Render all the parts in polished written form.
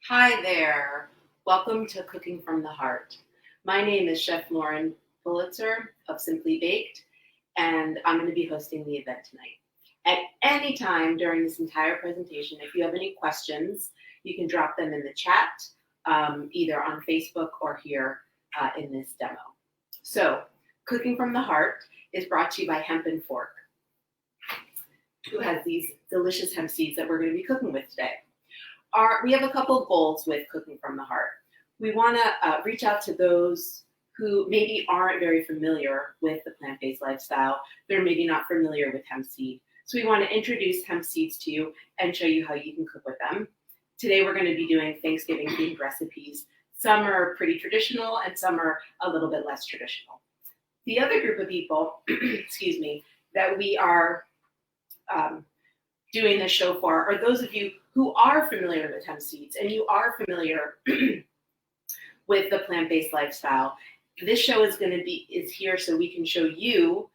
Hi there. Welcome to Cooking from the Heart. My name is Chef Lauren Pulitzer of Simply Baked, and I'm going to be hosting the event tonight. At any time during this entire presentation, if you have any questions, you can drop them in the chat, either on Facebook or here in this demo. So, Cooking from the Heart is brought to you by Hemp&fork, who has these delicious hemp seeds that we're going to be cooking with today. We have a couple of goals with Cooking from the Heart. We want to reach out to those who maybe aren't very familiar with the plant-based lifestyle. They're maybe not familiar with hemp seed. So we want to introduce hemp seeds to you and show you how you can cook with them. Today we're going to be doing Thanksgiving themed recipes. Some are pretty traditional and some are a little bit less traditional. The other group of people, excuse me, that we are doing this show for are those of you who are familiar with hemp seeds and you are familiar with the plant-based lifestyle. This show is here so we can show you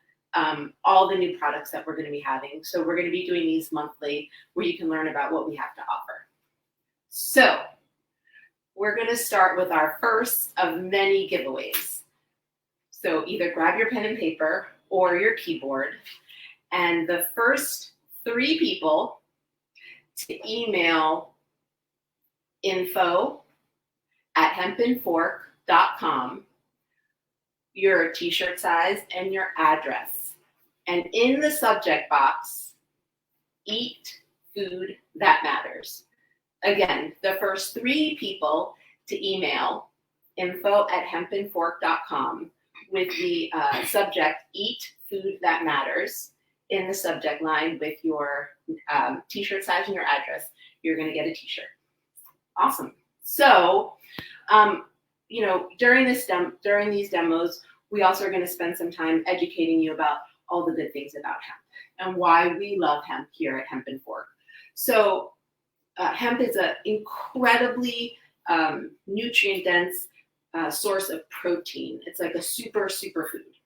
all the new products that we're going to be having. So we're going to be doing these monthly where you can learn about what we have to offer. So we're going to start with our first of many giveaways. So either grab your pen and paper or your keyboard, and the first 3 people to email info@hempandfork.com, your t-shirt size and your address. And in the subject box, eat food that matters. Again, the first 3 people to email info@hempandfork.com with the subject eat food that matters in the subject line with your t-shirt size and your address, you're going to get a t-shirt. Awesome. So, during these demos, we also are going to spend some time educating you about all the good things about hemp and why we love hemp here at Hemp&fork. So, hemp is an incredibly nutrient-dense source of protein. It's like a superfood.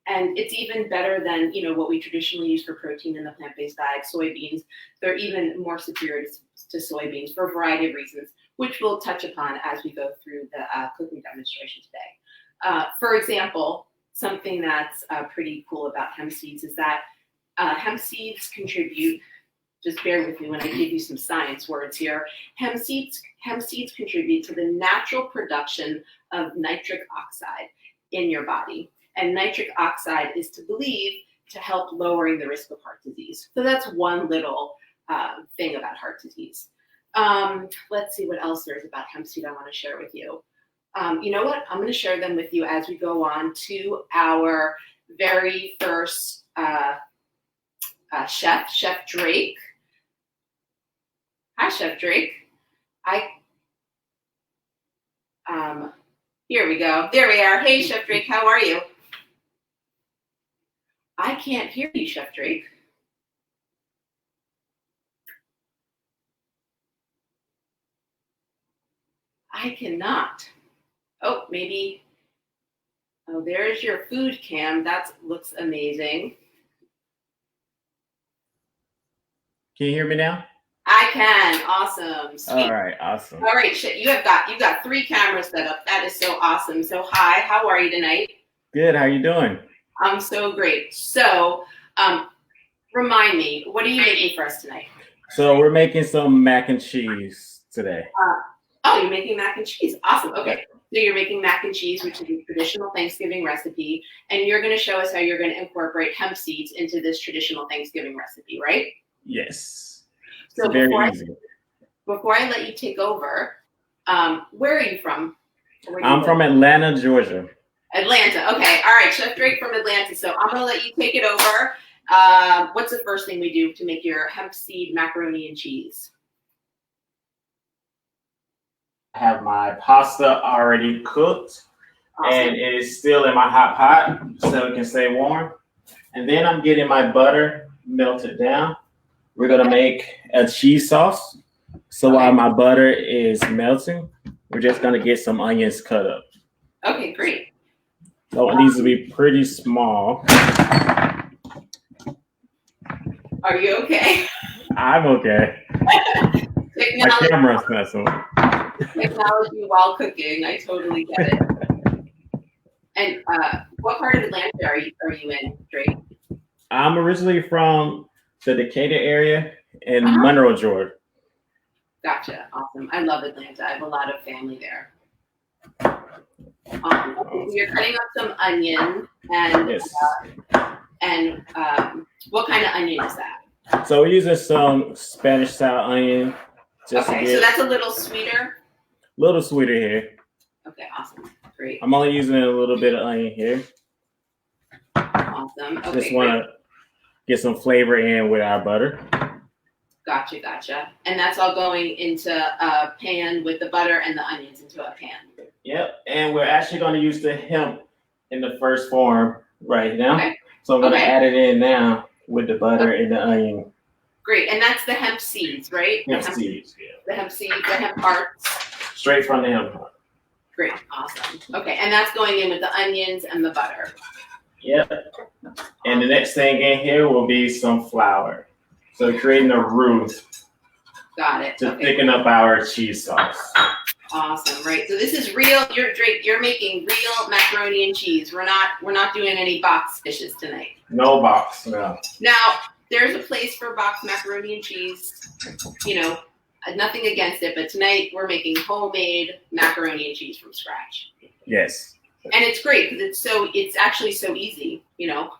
And it's even better than, what we traditionally use for protein in the plant-based diet, soybeans. They're even more superior to soybeans for a variety of reasons, which we'll touch upon as we go through the cooking demonstration today. For example, something that's pretty cool about hemp seeds is that hemp seeds contribute, just bear with me when I give you some science words here, hemp seeds contribute to the natural production of nitric oxide in your body. And nitric oxide is to help lowering the risk of heart disease. So that's one little thing about heart disease. Let's see what else there is about hemp seed I want to share with you. You know what? I'm going to share them with you as we go on to our very first chef, Chef Drake. Hi, Chef Drake. Here we go. There we are. Hey, Chef Drake, how are you? I can't hear you, Chef Drake. I cannot. Oh, maybe. Oh, there's your food cam. That looks amazing. Can you hear me now? I can. Awesome. Sweet. All right. Awesome. All right. You got 3 cameras set up. That is so awesome. So hi, how are you tonight? Good. How you doing? I'm so great. So, remind me, what are you making for us tonight? So we're making some mac and cheese today. You're making mac and cheese. Awesome. Okay. So you're making mac and cheese, which is a traditional Thanksgiving recipe, and you're going to show us how you're going to incorporate hemp seeds into this traditional Thanksgiving recipe, right? Yes. So it's very easy. Before I let you take over, where are you from? I'm from Atlanta, Georgia. Atlanta. Okay. All right. Chef Drake from Atlanta. So I'm going to let you take it over. What's the first thing we do to make your hemp seed macaroni and cheese? I have my pasta already cooked. Awesome. And it is still in my hot pot so it can stay warm. And then I'm getting my butter melted down. We're going to make a cheese sauce. So while my butter is melting, we're just going to get some onions cut up. Okay, great. So it needs to be pretty small. Are you okay? I'm okay. My Technology, camera's messing. technology while cooking. I totally get it. And what part of Atlanta are you in, Drake? I'm originally from the Decatur area in Uh-huh. Monroe, Georgia. Gotcha. Awesome. I love Atlanta. I have a lot of family there. So you're cutting up some onion, and Yes. What kind of onion is that? So we're using some Spanish style onion. Just Okay, to so get that's a little sweeter. a little sweeter here. Okay, awesome. Great. I'm only using a little bit of onion here. Awesome. Okay, Just want to get some flavor in with our butter. Gotcha. And that's all going into a pan with the butter and the onions into a pan. Yep. And we're actually going to use the hemp in the first form right now. Okay. So I'm going to add it in now with the butter and the onion. Great. And that's the hemp seeds, right? Hemp seeds, yeah. The hemp seeds, the hemp hearts. Straight from the hemp heart. Great. Awesome. Okay. And that's going in with the onions and the butter. Yep. And the next thing in here will be some flour. So creating a roux. Got it. To thicken up our cheese sauce. Awesome. Right. So this is real. You're making real macaroni and cheese. We're not doing any box dishes tonight. No box, no. Now, there's a place for boxed macaroni and cheese. You know, nothing against it, but tonight we're making homemade macaroni and cheese from scratch. Yes. And it's great because it's actually so easy, you know.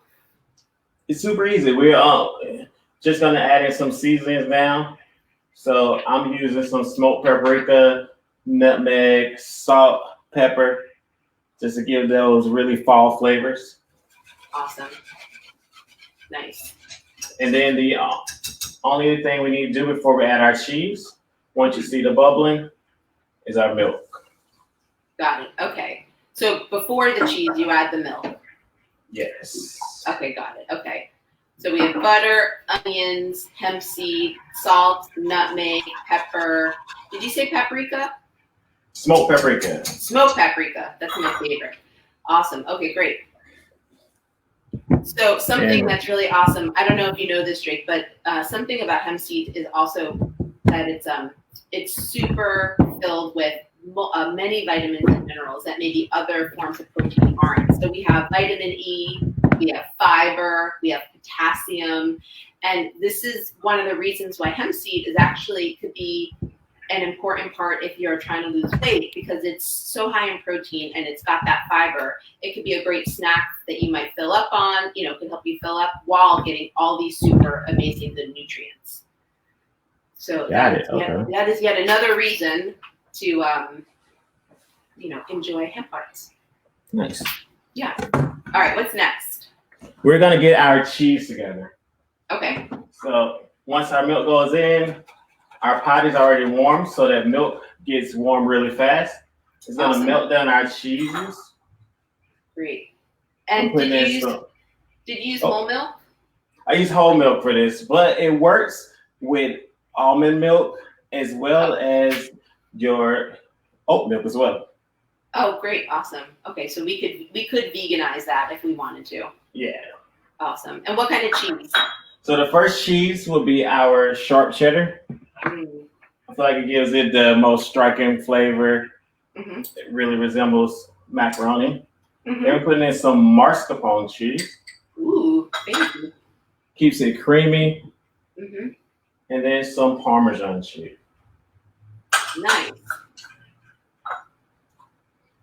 It's super easy. We're just gonna add in some seasonings now. So I'm using some smoked paprika, nutmeg, salt, pepper, just to give those really fall flavors. Awesome. Nice. And then the only thing we need to do before we add our cheese, once you see the bubbling, is our milk. Got it. Okay. So before the cheese, you add the milk. Yes. Okay, got it. Okay. So we have butter, onions, hemp seed, salt, nutmeg, pepper. Did you say paprika? Smoked paprika. Smoked paprika. That's my favorite. Awesome. Okay, great. So something that's really awesome. I don't know if you know this, Drake, but something about hemp seed is also that it's super filled with many vitamins and minerals that maybe other forms of protein aren't. So we have vitamin E, we have fiber, we have potassium, and this is one of the reasons why hemp seed is actually could be an important part if you're trying to lose weight, because it's so high in protein and it's got that fiber. It could be a great snack that you might fill up on, can help you fill up while getting all these super amazing good nutrients. So that is yet another reason to enjoy hemp hearts. Nice. Yeah. All right, what's next? We're gonna get our cheese together. Okay. So once our milk goes in, our pot is already warm, so that milk gets warm really fast. It's gonna melt down our cheeses. Great. And did you use whole milk? I use whole milk for this, but it works with almond milk as well as your oat milk as well. Oh, great. Awesome. Okay, so we could veganize that if we wanted to. Yeah. Awesome. And what kind of cheese? So the first cheese will be our sharp cheddar. I feel like it gives it the most striking flavor. Mm-hmm. It really resembles macaroni. Mm-hmm. Then we're putting in some mascarpone cheese. Ooh, fancy. Keeps it creamy. Mm-hmm. And then some Parmesan cheese. Nice.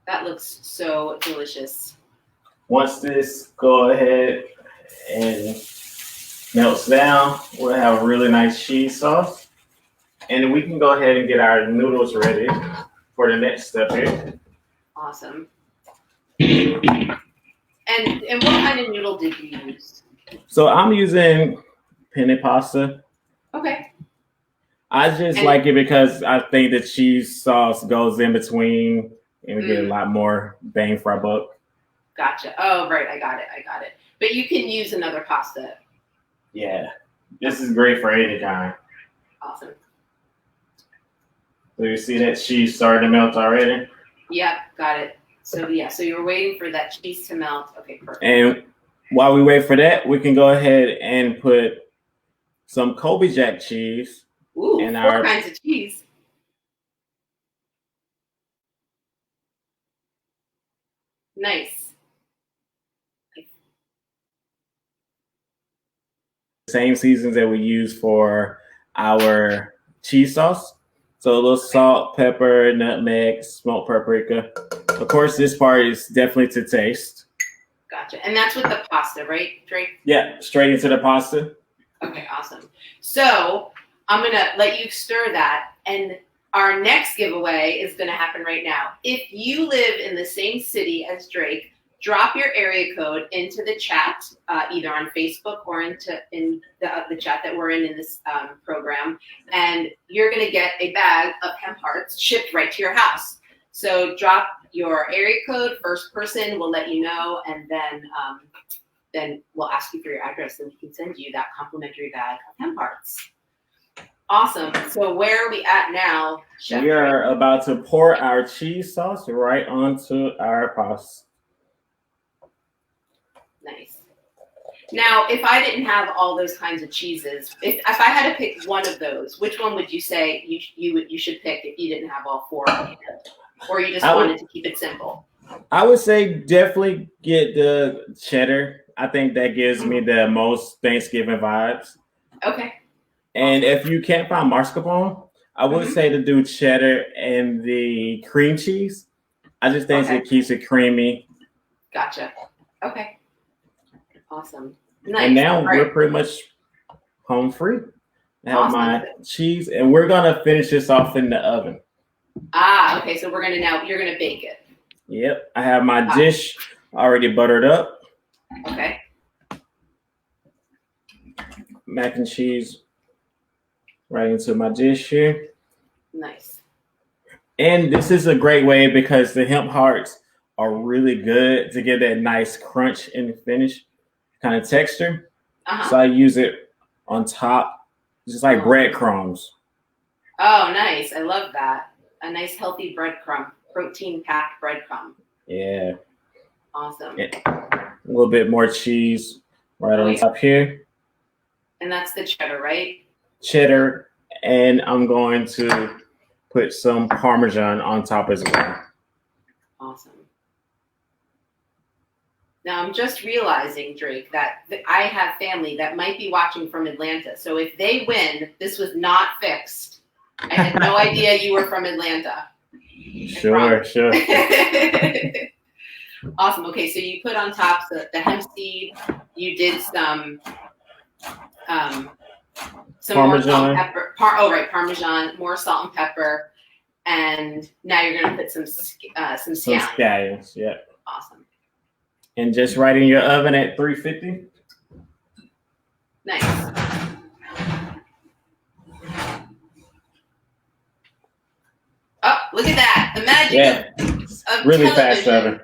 That looks so delicious. Once this go ahead and melts down, we'll have a really nice cheese sauce. And we can go ahead and get our noodles ready for the next step here. Awesome. And what kind of noodle did you use? So I'm using penne pasta. Okay. I just like it because I think the cheese sauce goes in between and we get a lot more bang for our buck. Gotcha. Oh, right. I got it. But you can use another pasta. Yeah. This is great for any kind. Awesome. So you see that cheese starting to melt already? Yep, got it. So you're waiting for that cheese to melt. Okay, perfect. And while we wait for that, we can go ahead and put some Colby Jack cheese Ooh, and four our kinds of cheese. Nice. same seasons that we use for our cheese sauce. So a little salt, pepper, nutmeg, smoked paprika. Of course, this part is definitely to taste. Gotcha. And that's with the pasta, right, Drake? Yeah, straight into the pasta. Okay, awesome. So I'm gonna let you stir that, and our next giveaway is gonna happen right now. If you live in the same city as Drake, drop your area code into the chat, either on Facebook or in the chat that we're in this program, and you're gonna get a bag of hemp hearts shipped right to your house. So drop your area code. First person will let you know, and then we'll ask you for your address and we can send you that complimentary bag of hemp hearts. Awesome. So where are we at now, Chef? We are about to pour our cheese sauce right onto our pasta. Nice. Now, if I didn't have all those kinds of cheeses, if I had to pick one of those, which one would you say you should pick if you didn't have all four on hand? Or you just wanted to keep it simple? I would say definitely get the cheddar. I think that gives me the most Thanksgiving vibes. Okay. And if you can't find mascarpone, I would say to do cheddar and the cream cheese. I just think it keeps it creamy. Gotcha. Okay. Awesome. Nice. And now we're pretty much home free. I have my cheese, and we're gonna finish this off in the oven. Okay. So you're gonna bake it. Yep. I have my dish already buttered up. Okay. Mac and cheese right into my dish here. Nice. And this is a great way because the hemp hearts are really good to get that nice crunch in the finish kind of texture. So I use it on top, just like breadcrumbs. Oh, nice. I love that. A nice healthy breadcrumb, protein-packed breadcrumb. Yeah. Awesome. A little bit more cheese right on top here. And that's the cheddar, right? Cheddar. And I'm going to put some Parmesan on top as well. Awesome. Now I'm just realizing, Drake, that I have family that might be watching from Atlanta. So if they win, this was not fixed. I had no idea you were from Atlanta. Sure. Awesome. Okay, so you put on top the hemp seed. You did some Parmesan. More salt and pepper. Parmesan, more salt and pepper, and now you're gonna put some scallions. Some scallions, yeah. Awesome. And just right in your oven at 350. Nice. Oh, look at that! The magic of really television. fast oven.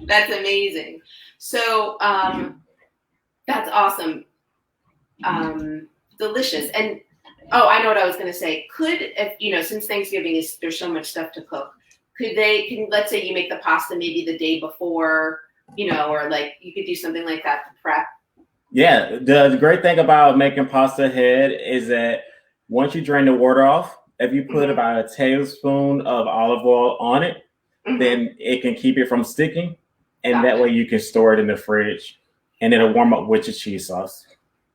That's amazing. So that's awesome. Delicious. And I know what I was going to say. Since Thanksgiving there's so much stuff to cook, let's say you make the pasta maybe the day before, or like you could do something like that to prep. Yeah, the great thing about making pasta ahead is that once you drain the water off, if you put about a tablespoon of olive oil on it, then it can keep it from sticking, and that way you can store it in the fridge, and it'll warm up with your cheese sauce.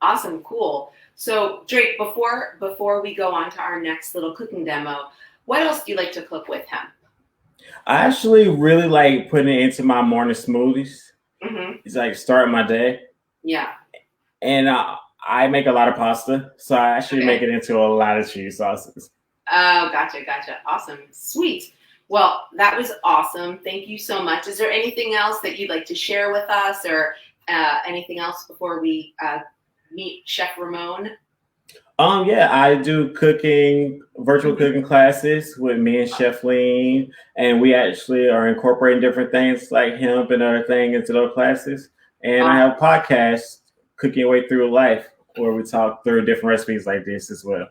Awesome, cool. So Drake, before we go on to our next little cooking demo, what else do you like to cook with hemp? I actually really like putting it into my morning smoothies. It's like starting my day. Yeah. And I make a lot of pasta, so I actually make it into a lot of cheese sauces. Oh, gotcha. Awesome. Sweet. Well, that was awesome. Thank you so much. Is there anything else that you'd like to share with us, or anything else before we meet Chef Ramon? Yeah, I do virtual cooking classes with me and Chef Lean, and we actually are incorporating different things like hemp and other things into those classes. And I have a podcast, Cooking Your Way Through Life, where we talk through different recipes like this as well.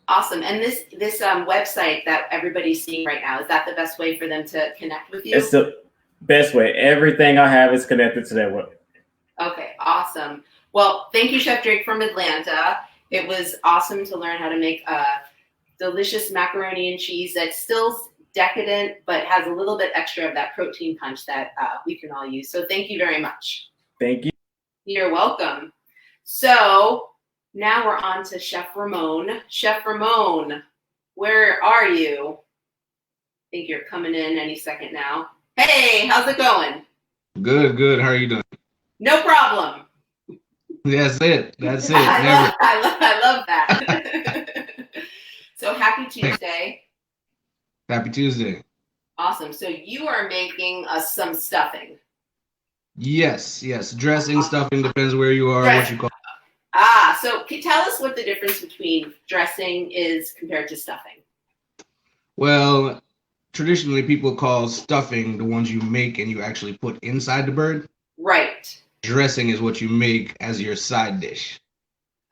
Awesome. And this website that everybody's seeing right now, is that the best way for them to connect with you? It's the best way. Everything I have is connected to that web. Okay, awesome. Well, thank you, Chef Drake from Atlanta. It was awesome to learn how to make a delicious macaroni and cheese that's still decadent, but has a little bit extra of that protein punch that we can all use. So thank you very much. Thank you. You're welcome. So now we're on to Chef Ramon. Chef Ramon, where are you? I think you're coming in any second now. Hey, how's it going? Good. How are you doing? No problem. That's it. I love that. So happy Tuesday. Happy Tuesday. Awesome. So you are making us some stuffing. Yes. Dressing, stuffing, depends where you are, what you call. So tell us what the difference between dressing is compared to stuffing. Well, traditionally people call stuffing the ones you make and you actually put inside the bird. Right. Dressing is what you make as your side dish.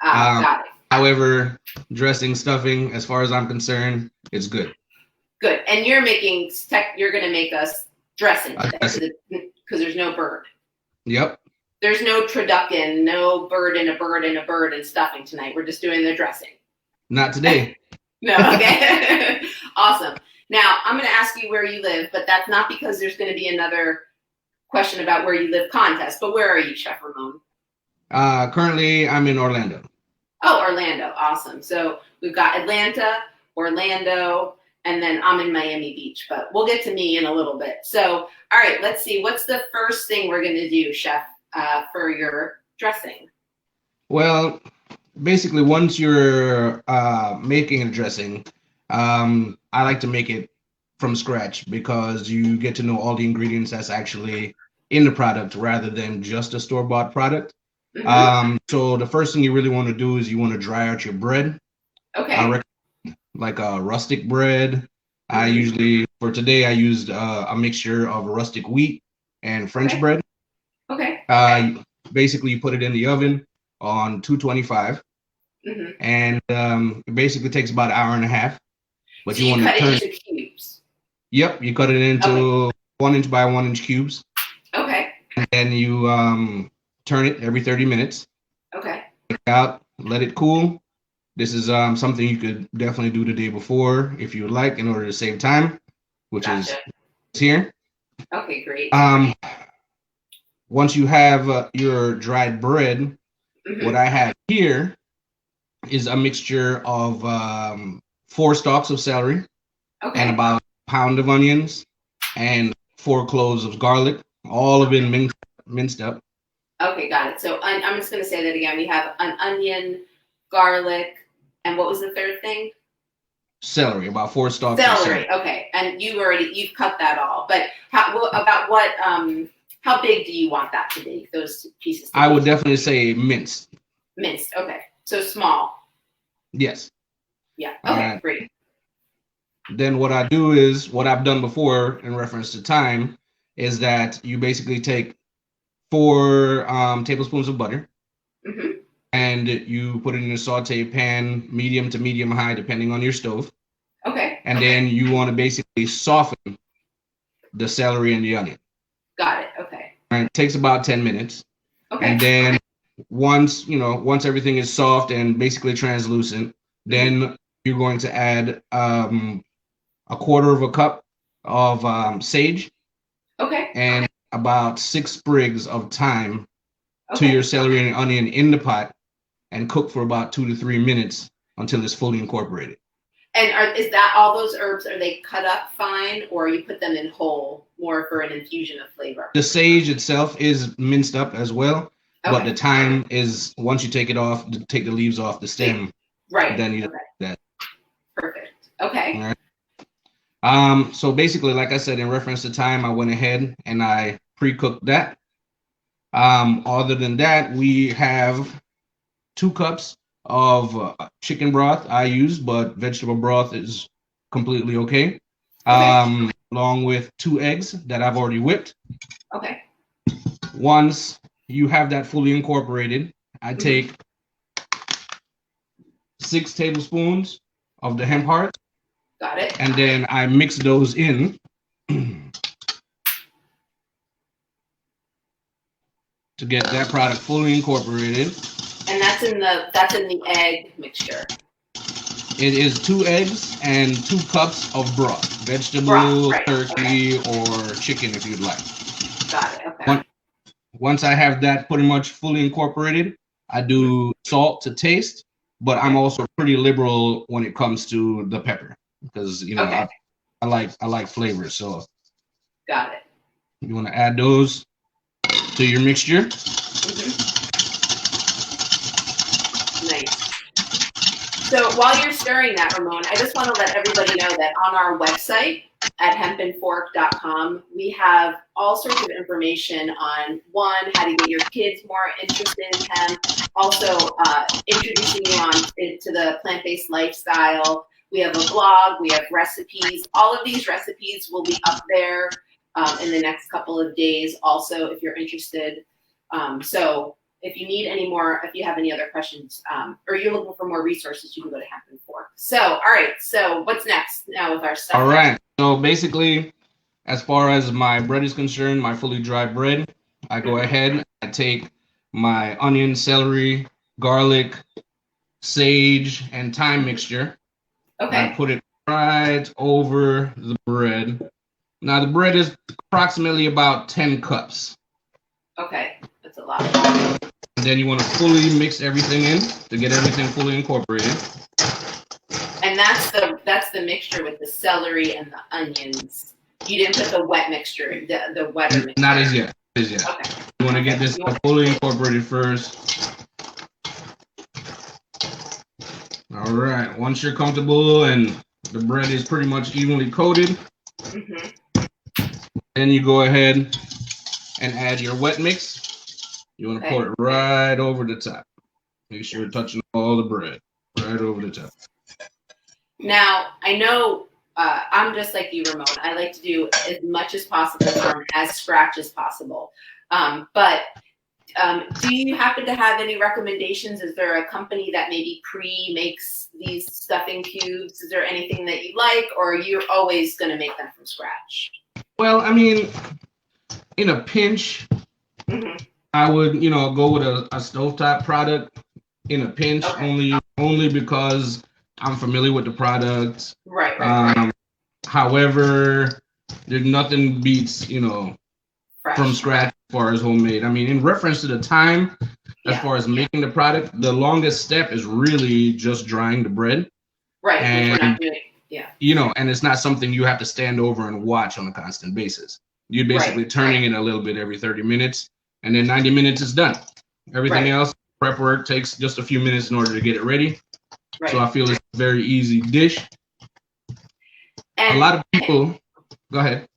Got it. However, dressing, stuffing, as far as I'm concerned, it's good. Good. And you're going to make us dressing today because there's no bird. Yep. There's no turducken, no bird and a bird and a bird and stuffing tonight. We're just doing the dressing. Not today. No, okay. Awesome. Now, I'm going to ask you where you live, but that's not because there's going to be another question about where you live contest. But where are you, Chef Ramon? Currently, I'm in Orlando. Oh, Orlando. Awesome. So we've got Atlanta, Orlando, and then I'm in Miami Beach. But we'll get to me in a little bit. So, all right, let's see. What's the first thing we're going to do, Chef, for your dressing? Well, basically, once you're making a dressing, I like to make it from scratch because you get to know all the ingredients that's actually in the product rather than just a store-bought product. Mm-hmm. So the first thing you really want to do is you want to dry out your bread. Okay. I recommend like a rustic bread. Mm-hmm. For today, I used a mixture of rustic wheat and French bread. Okay. Basically, you put it in the oven on 225. Mm-hmm. And it basically takes about an hour and a half. But so you want to cut it into cubes. Yep, you cut it into 1 inch by 1 inch cubes. Okay. And then you turn it every 30 minutes. Okay. Take it out, let it cool. This is something you could definitely do the day before if you would like in order to save time, which is here. Okay, great. Once you have your dried bread, mm-hmm. What I have here is a mixture of 4 stalks of celery, and about a pound of onions, and 4 cloves of garlic, all of it minced up. Okay, got it. So I'm just going to say that again. We have an onion, garlic, and what was the third thing? Celery, about 4 stalks. Celery. Okay, and you've cut that all. But how big do you want that to be? Those pieces. I would definitely say minced. Minced. Okay, so small. Yes. Yeah. Okay. Great. Then what I do is what I've done before in reference to time is that you basically take 4 tablespoons of butter, mm-hmm. and you put it in a saute pan, medium to medium high, depending on your stove. Okay. And then you want to basically soften the celery and the onion. Got it. Okay. And it takes about 10 minutes. Okay. And then once everything is soft and basically translucent, mm-hmm. then you're going to add a quarter of a cup of sage. Okay. And about 6 sprigs of thyme to your celery and onion in the pot, and cook for about 2 to 3 minutes until it's fully incorporated. And is that all those herbs? Are they cut up fine, or you put them in whole, more for an infusion of flavor? The sage itself is minced up as well, but the thyme is, once you take it off, take the leaves off the stem. Right. Then you do that. Perfect. Okay. All right. So basically, like I said, in reference to thyme, I went ahead and I pre-cooked that. Other than that, we have 2 cups of chicken broth I use, but vegetable broth is completely okay. Along with 2 eggs that I've already whipped. Okay. Once you have that fully incorporated, I take 6 tablespoons of the hemp heart. Got it. And then I mix those in to get that product fully incorporated. And that's in the egg mixture. It is 2 eggs and 2 cups of broth, vegetable, Broth, right, turkey, or chicken if you'd like. Got it. Okay. Once I have that pretty much fully incorporated, I do salt to taste, but I'm also pretty liberal when it comes to the pepper because I like flavors. So got it. You want to add those to your mixture. Nice. So while you're stirring that, Ramon, I just want to let everybody know that on our website at hemp&fork.com, we have all sorts of information on, one, how to get your kids more interested in hemp, also introducing you on to the plant-based lifestyle. We have a blog, we have recipes. All of these recipes will be up there in the next couple of days also if you're interested. So if you need any more, if you have any other questions, or you're looking for more resources, you can go to Hemp&fork. So, all right. So what's next now with our stuff? All right. So basically, as far as my bread is concerned, my fully dry bread, I go ahead, I take my onion, celery, garlic, sage, and thyme mixture. Okay. I put it right over the bread. Now the bread is approximately about 10 cups. Okay. That's a lot. And then you want to fully mix everything in to get everything fully incorporated. And that's the mixture with the celery and the onions. You didn't put the wet mixture, the wetter mixture. Not as yet. Okay. You want to get this fully incorporated first. All right. Once you're comfortable and the bread is pretty much evenly coated, then you go ahead and add your wet mix. You want to pour it right over the top. Make sure you're touching all the bread right over the top. Now, I know I'm just like you, Ramon. I like to do as much as possible from as scratch as possible. But do you happen to have any recommendations? Is there a company that maybe pre-makes these stuffing cubes? Is there anything that you like, or you're always going to make them from scratch? Well, I mean, in a pinch, I would, go with a stovetop product in a pinch, only because I'm familiar with the product. Right. However, there's nothing beats, from scratch as far as homemade. I mean, in reference to the time, as far as making the product, the longest step is really just drying the bread. Right, and, which we're not doing. And it's not something you have to stand over and watch on a constant basis. You're basically turning it a little bit every 30 minutes, and then 90 minutes is done. Everything else, prep work, takes just a few minutes in order to get it ready. So I feel it's a very easy dish. And a lot of people, go ahead.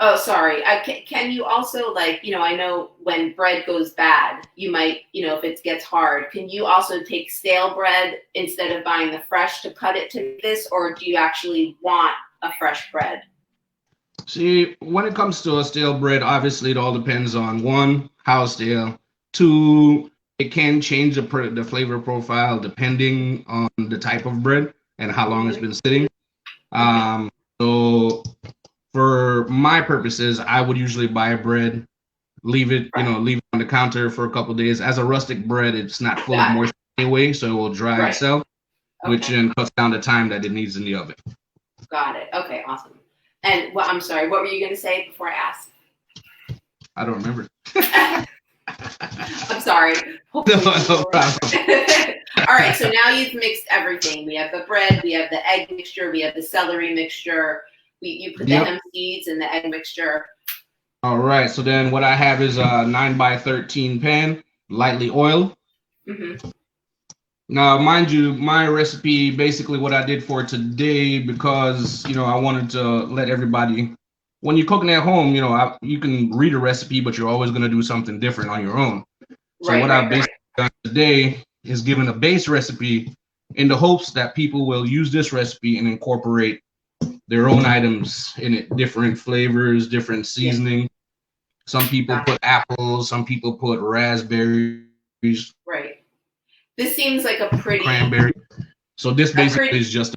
Oh, sorry. Can you also, I know when bread goes bad, you might, if it gets hard, can you also take stale bread instead of buying the fresh to cut it to this, or do you actually want a fresh bread? See, when it comes to a stale bread, obviously it all depends on, one, how stale, two, it can change the flavor profile depending on the type of bread and how long it's been sitting. So for my purposes, I would usually buy bread, leave it on the counter for a couple of days. As a rustic bread, it's not full of moisture anyway, so it will dry itself, which then cuts down the time that it needs in the oven. Got it. Okay, awesome. And I'm sorry, what were you going to say before I asked? I don't remember. I'm sorry. No problem. All right, so now you've mixed everything. We have the bread, we have the egg mixture, we have the celery mixture. You put the hemp seeds in the egg mixture. All right, so then what I have is a 9x13 pan, lightly oiled. Now, mind you, my recipe, basically what I did for today, because, I wanted to let everybody, when you're cooking at home, you can read a recipe, but you're always going to do something different on your own. So what I've basically done today is given a base recipe in the hopes that people will use this recipe and incorporate their own items in it, different flavors, different seasoning. Some people put apples, some people put raspberries. Right. This seems like a pretty cranberry. So this basically is just.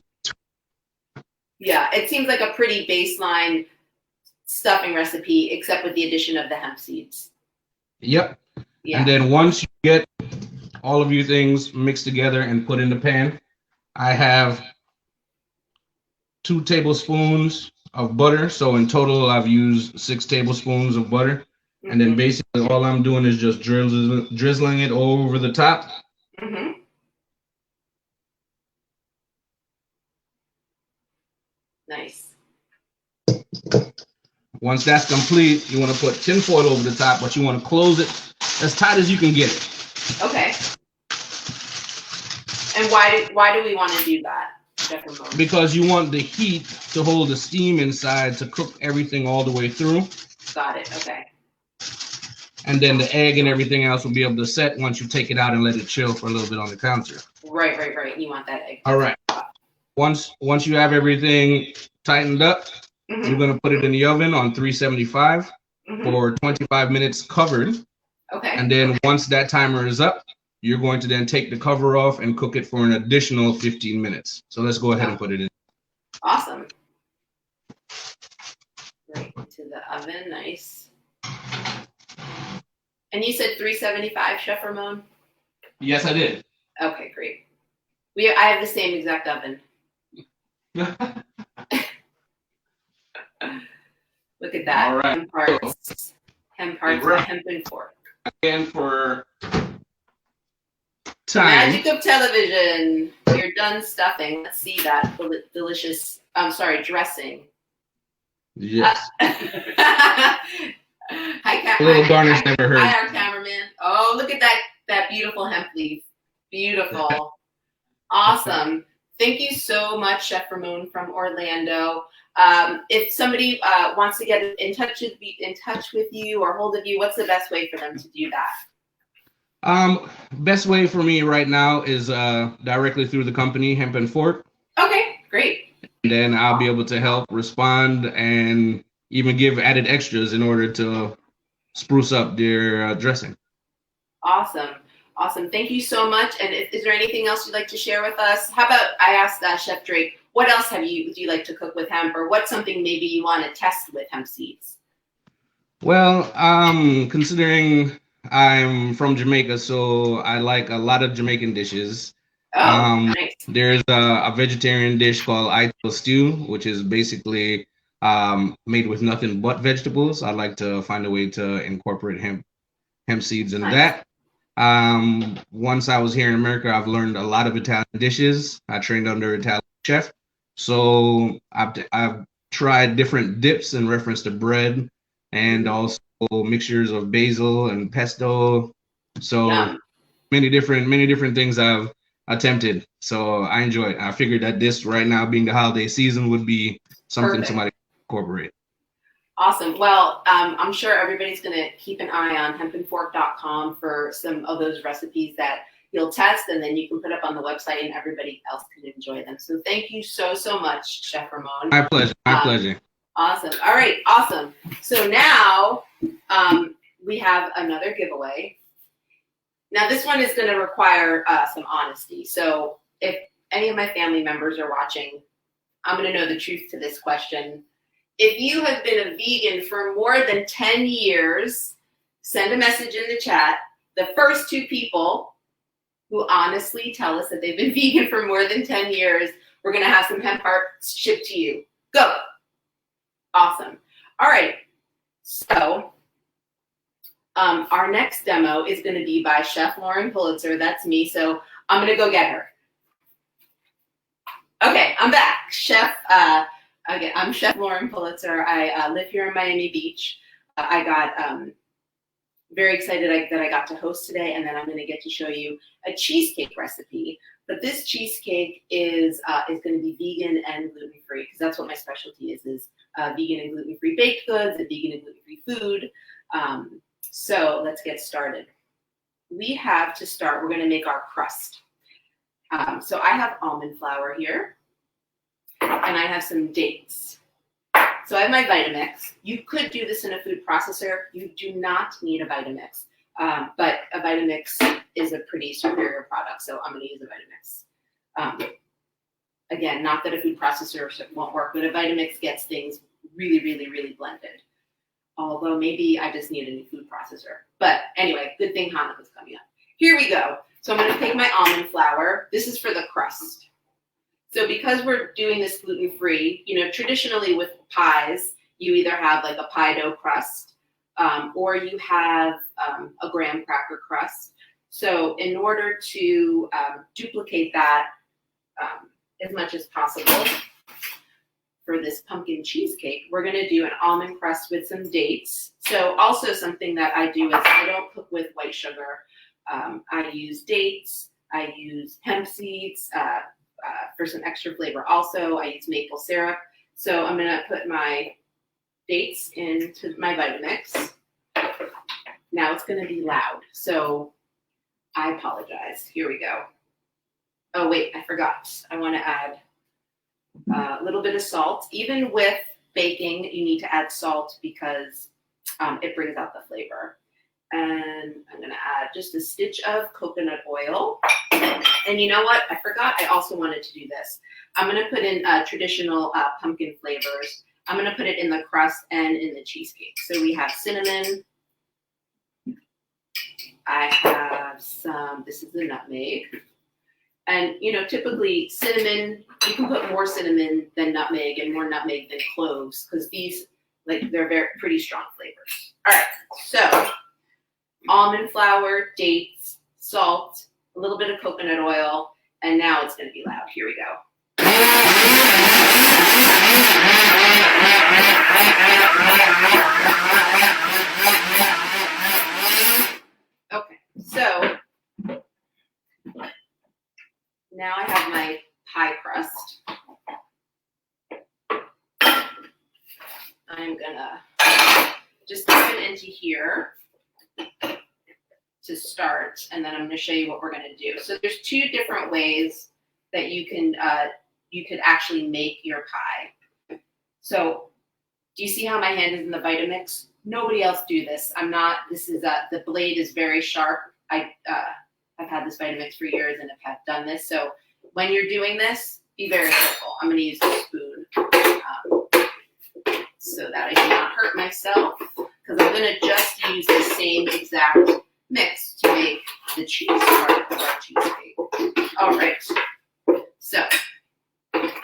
Yeah, it seems like a pretty baseline stuffing recipe, except with the addition of the hemp seeds. Yep. Yeah. And then once you get all of your things mixed together and put in the pan. I have 2 tablespoons of butter. So in total, I've used 6 tablespoons of butter. And then basically all I'm doing is just drizzling it over the top. Nice. Once that's complete, you want to put tin foil over the top, but you want to close it as tight as you can get it. Okay. And why do we want to do that? Because you want the heat to hold the steam inside to cook everything all the way through. Got it. Okay. And then the egg and everything else will be able to set once you take it out and let it chill for a little bit on the counter. Right. You want that egg. All right. Once you have everything tightened up, you're going to put it in the oven on 375 for 25 minutes covered. Okay. And then once that timer is up, you're going to then take the cover off and cook it for an additional 15 minutes. So let's go ahead and put it in. Awesome. Right into the oven. Nice. And you said 375, Chef Ramon? Yes, I did. Okay, great. I have the same exact oven. Look at that. All right. Hemp and fork. Again for time. Magic of television. You're done stuffing. Let's see that delicious. I'm sorry, dressing. Yes. Hi, a little garnish never hurt. Hi, our cameraman. Oh, look at that beautiful hemp leaf. Beautiful. Awesome. Thank you so much, Chef Ramon from Orlando. If somebody wants to get in touch with you or hold of you, what's the best way for them to do that? Best way for me right now is directly through the company, Hemp&fork. Okay, great. And then I'll be able to help respond and even give added extras in order to spruce up their dressing. Awesome. Thank you so much. And is there anything else you'd like to share with us? How about I asked Chef Drake, what else do you like to cook with hemp, or what's something maybe you want to test with hemp seeds? Well, considering I'm from Jamaica, so I like a lot of Jamaican dishes. Nice. There's a vegetarian dish called Ito stew, which is basically made with nothing but vegetables. I like to find a way to incorporate hemp seeds into that. Once I was here in America, I've learned a lot of Italian dishes. I trained under an Italian chef. So I've tried different dips in reference to bread and also mixtures of basil and pesto. So many different things I've attempted. So I enjoy it. I figured that this right now being the holiday season would be something somebody could incorporate. Awesome. Well, I'm sure everybody's going to keep an eye on hempandfork.com for some of those recipes that you'll test, and then you can put up on the website and everybody else can enjoy them. So thank you so much, Chef Ramon. My pleasure. Awesome. All right. Awesome. So now we have another giveaway. Now this one is going to require some honesty. So if any of my family members are watching, I'm going to know the truth to this question. If you have been a vegan for more than 10 years, send a message in the chat. The first 2 people who honestly tell us that they've been vegan for more than 10 years, we're going to have some hemp hearts shipped to you. Go. Awesome. All right. So our next demo is going to be by Chef Lauren Pulitzer. That's me. So I'm going to go get her. Okay, I'm back. I'm Chef Lauren Pulitzer. I live here in Miami Beach. I got very excited that I got to host today, and then I'm going to get to show you a cheesecake recipe. But this cheesecake is going to be vegan and gluten-free, because that's what my specialty is vegan and gluten-free baked goods and vegan and gluten-free food. So let's get started. We have to start. We're going to make our crust. So I have almond flour here, and I have some dates. So I have my Vitamix. You could do this in a food processor. You do not need a Vitamix, but a Vitamix is a pretty superior product, so I'm going to use a Vitamix. Again, not that a food processor won't work, but a Vitamix gets things really, really, really blended. Although maybe I just need a new food processor. But anyway, good thing Hanukkah's coming up. Here we go. So I'm going to take my almond flour. This is for the crust. So because we're doing this gluten-free, you know, traditionally with pies, you either have like a pie dough crust or you have a graham cracker crust. So in order to duplicate that as much as possible for this pumpkin cheesecake, we're going to do an almond crust with some dates. So also something that I do is I don't cook with white sugar. I use dates. I use hemp seeds for some extra flavor. Also, I use maple syrup. So I'm going to put my dates into my Vitamix. Now it's going to be loud. So I apologize. Here we go. Oh, wait, I forgot. I want to add a little bit of salt. Even with baking, you need to add salt because it brings out the flavor. And I'm going to add just a stitch of coconut oil. And you know what? I forgot. I also wanted to do this. I'm going to put in traditional pumpkin flavors. I'm going to put it in the crust and in the cheesecake. So we have cinnamon. I have some, this is the nutmeg. And, you know, typically cinnamon, you can put more cinnamon than nutmeg and more nutmeg than cloves because these, like, they're pretty strong flavors. All right, so almond flour, dates, salt, a little bit of coconut oil, and now it's going to be loud. Here we go. Okay, so now I have my pie crust. I'm gonna just dip it into here to start, and then I'm gonna show you what we're gonna do. So there's two different ways that you could actually make your pie. So do you see how my hand is in the Vitamix? Nobody else do this. I'm not, this is, the blade is very sharp. I've had this Vitamix for years and have done this. So when you're doing this, be very careful. I'm going to use a spoon so that I do not hurt myself because I'm going to just use the same exact mix to make the cheese part of our cheesecake. All right. So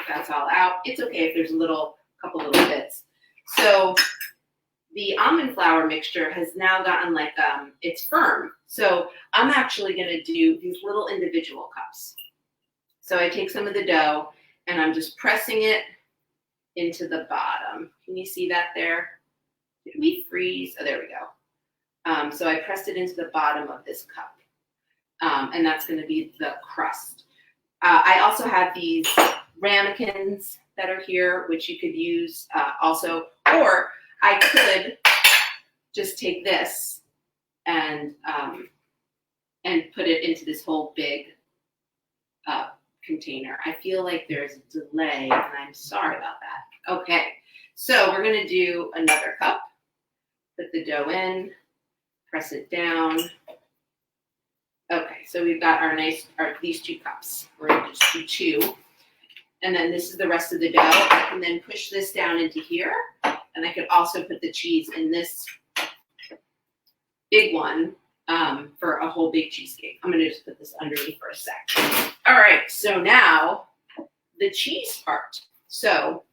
that's all out. It's okay if there's a couple little bits. So the almond flour mixture has now gotten like, it's firm. So I'm actually going to do these little individual cups. So I take some of the dough and I'm just pressing it into the bottom. Can you see that there? Did we freeze? Oh, there we go. So I pressed it into the bottom of this cup. And that's going to be the crust. I also have these ramekins that are here, which you could use also, or I could just take this and put it into this whole big container. I feel like there's a delay, and I'm sorry about that. Okay, so we're gonna do another cup. Put the dough in, press it down. Okay, so we've got these 2 cups. We're gonna just do 2. And then this is the rest of the dough. I can then push this down into here. And I could also put the cheese in this big one for a whole big cheesecake. I'm going to just put this underneath for a sec. All right, so now the cheese part. So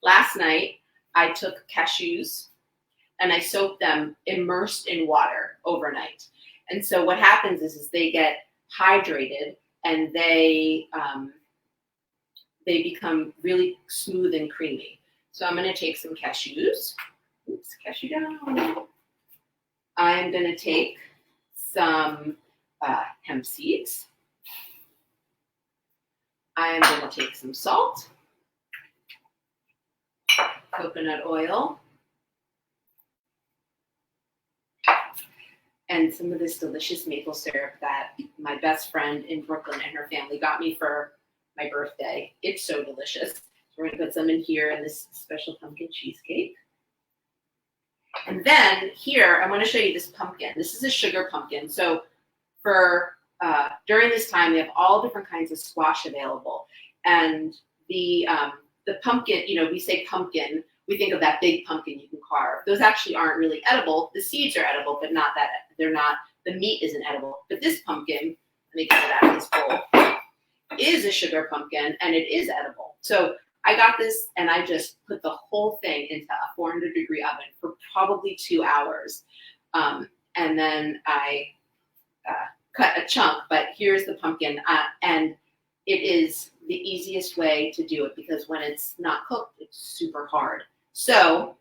last night I took cashews and I soaked them immersed in water overnight. And so what happens is they get hydrated and they become really smooth and creamy. So I'm going to take some cashews. Oops, cashew down. I'm going to take some hemp seeds. I'm going to take some salt, coconut oil, and some of this delicious maple syrup that my best friend in Brooklyn and her family got me for my birthday. It's so delicious. So we're going to put some in here in this special pumpkin cheesecake. And then here, I'm going to show you this pumpkin. This is a sugar pumpkin. So for during this time, we have all different kinds of squash available. And the pumpkin, you know, we say pumpkin, we think of that big pumpkin you can carve. Those actually aren't really edible. The seeds are edible, but not that, they're not, the meat isn't edible. But this pumpkin, me get it out of this bowl, is a sugar pumpkin, and it is edible. So I got this, and I just put the whole thing into a 400-degree oven for probably 2 hours. And then I cut a chunk, but here's the pumpkin. And it is the easiest way to do it because when it's not cooked, it's super hard. So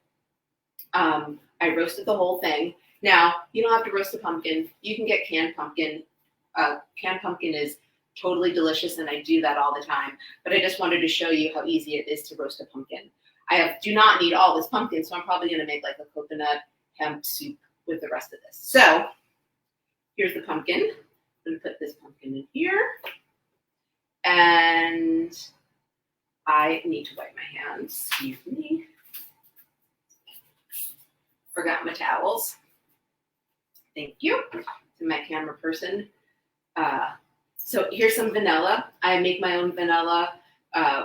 I roasted the whole thing. Now, you don't have to roast a pumpkin. You can get canned pumpkin. Canned pumpkin is totally delicious, and I do that all the time. But I just wanted to show you how easy it is to roast a pumpkin. Do not need all this pumpkin, so I'm probably going to make like a coconut hemp soup with the rest of this. So here's the pumpkin. I'm going to put this pumpkin in here. And I need to wipe my hands. Excuse me. Forgot my towels. Thank you to my camera person. So here's some vanilla. I make my own vanilla.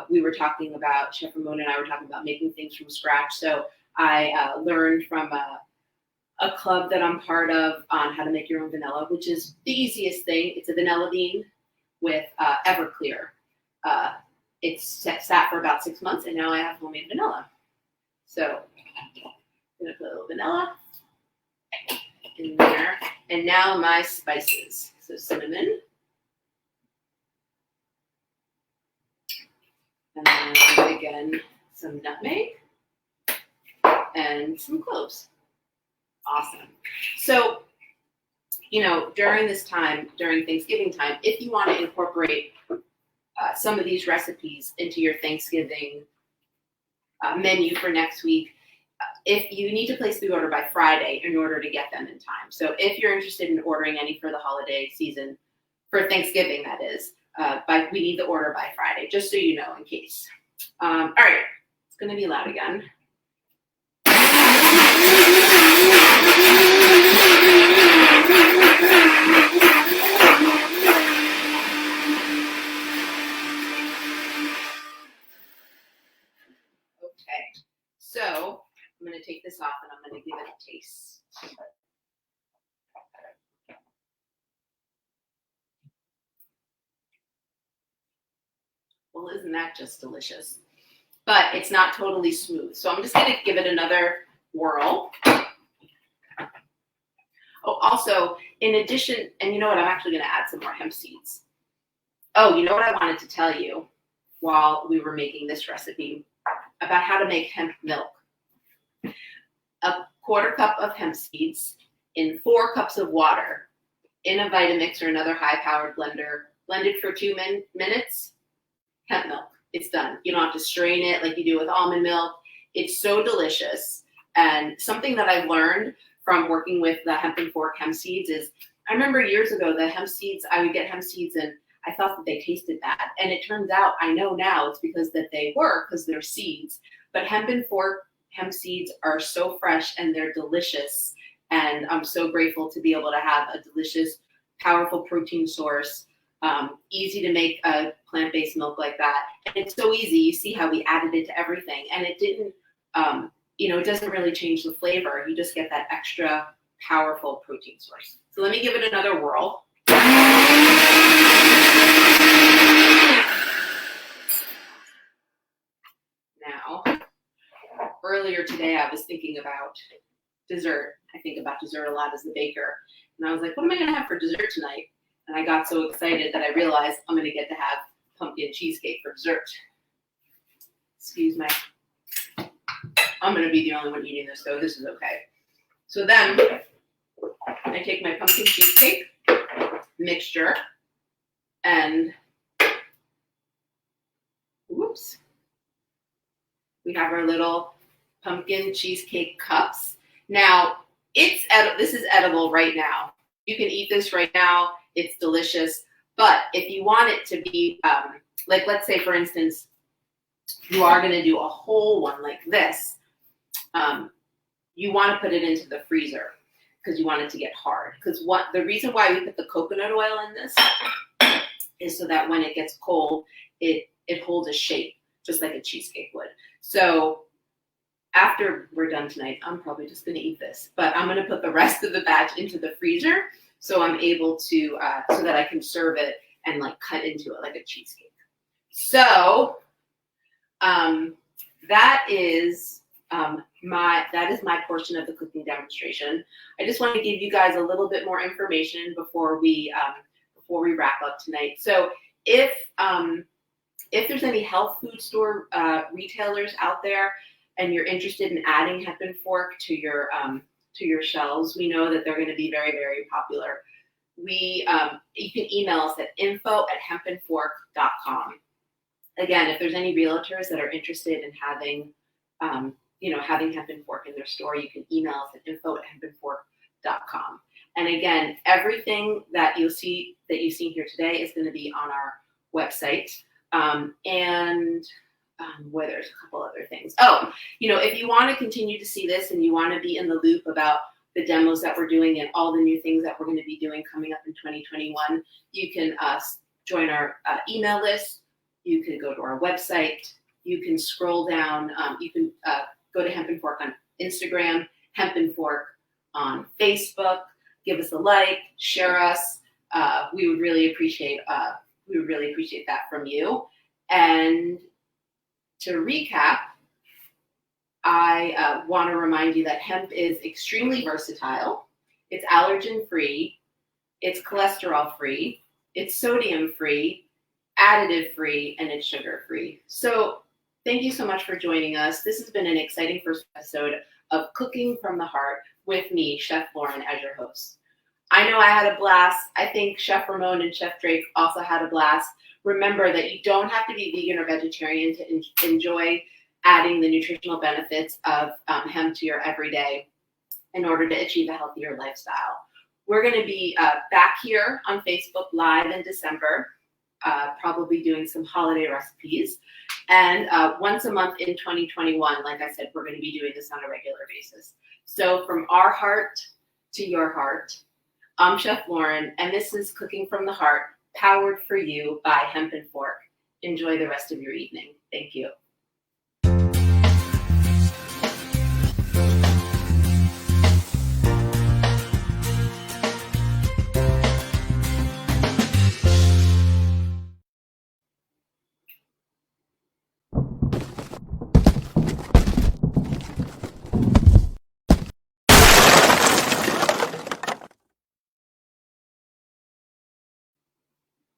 We were talking about, Chef Ramon and I were talking about making things from scratch. So I learned from a club that I'm part of on how to make your own vanilla, which is the easiest thing. It's a vanilla bean with Everclear. It's sat for about 6 months, and now I have homemade vanilla. So I'm gonna put a little vanilla in there, and now my spices. So cinnamon, and then again some nutmeg and some cloves. Awesome. So, during this time, during Thanksgiving time, if you want to incorporate some of these recipes into your Thanksgiving menu for next week, if you need to place the order by Friday in order to get them in time. So if you're interested in ordering any for the holiday season, for Thanksgiving that is, we need the order by Friday, just so you know in case. All right, it's going to be loud again. Okay, so I'm going to take this off and I'm going to give it a taste. Well, isn't that just delicious? But it's not totally smooth. So I'm just going to give it another whirl. Oh, also, in addition, and you know what, I'm actually going to add some more hemp seeds. Oh, you know what I wanted to tell you while we were making this recipe about how to make hemp milk. A 1/4 cup of hemp seeds in 4 cups of water in a Vitamix or another high-powered blender, blended for 2 minutes, hemp milk. It's done. You don't have to strain it like you do with almond milk. It's so delicious. And something that I've learned from working with the Hemp&fork hemp seeds is, I remember years ago, the hemp seeds, I would get hemp seeds and I thought that they tasted bad. And it turns out, I know now, it's because they're seeds. But Hemp&fork hemp seeds are so fresh and they're delicious. And I'm so grateful to be able to have a delicious, powerful protein source. Easy to make a plant-based milk like that. And it's so easy. You see how we added it to everything. And it didn't, it doesn't really change the flavor. You just get that extra powerful protein source. So let me give it another whirl. Now, earlier today I was thinking about dessert. I think about dessert a lot as a baker. And I was like, what am I going to have for dessert tonight? And I got so excited that I realized I'm going to get to have pumpkin cheesecake for dessert. Excuse me. I'm going to be the only one eating this, so this is okay. So then I take my pumpkin cheesecake mixture and whoops. We have our little pumpkin cheesecake cups. Now, this is edible right now. You can eat this right now. It's delicious. But if you want it to be, let's say, for instance, you are going to do a whole one like this, you want to put it into the freezer because you want it to get hard. Because the reason why we put the coconut oil in this is so that when it gets cold, it holds a shape, just like a cheesecake would. So after we're done tonight, I'm probably just going to eat this. But I'm going to put the rest of the batch into the freezer so I'm able to so that I can serve it and like cut into it like a cheesecake. So that is my portion of the cooking demonstration. I just want to give you guys a little bit more information before we wrap up tonight. So if there's any health food store retailers out there and you're interested in adding Hemp and Fork to your shelves, we know that they're going to be very, very popular. You can email us at info@hempandfork.com. Again, if there's any realtors that are interested in having having Hemp and Fork in their store, you can email us at info@hempandfork.com. And again, everything that you've seen here today is going to be on our website. Where there's a couple other things. Oh, if you want to continue to see this and you want to be in the loop about the demos that we're doing and all the new things that we're going to be doing coming up in 2021, you can join our email list. You can go to our website. You can scroll down. You can go to Hemp and Fork on Instagram, Hemp and Fork on Facebook. Give us a like, share us. We would really appreciate that from you. And to recap, I want to remind you that hemp is extremely versatile. It's allergen-free. It's cholesterol-free. It's sodium-free, additive-free, and it's sugar-free. So thank you so much for joining us. This has been an exciting first episode of Cooking from the Heart with me, Chef Lauren, as your host. I know I had a blast. I think Chef Ramon and Chef Drake also had a blast. Remember that you don't have to be vegan or vegetarian to enjoy adding the nutritional benefits of hemp to your everyday in order to achieve a healthier lifestyle. We're going to be back here on Facebook Live in December, probably doing some holiday recipes. And once a month in 2021, like I said, we're going to be doing this on a regular basis. So from our heart to your heart, I'm Chef Lauren, and this is Cooking from the Heart, powered for you by Hemp and Fork. Enjoy the rest of your evening. Thank you.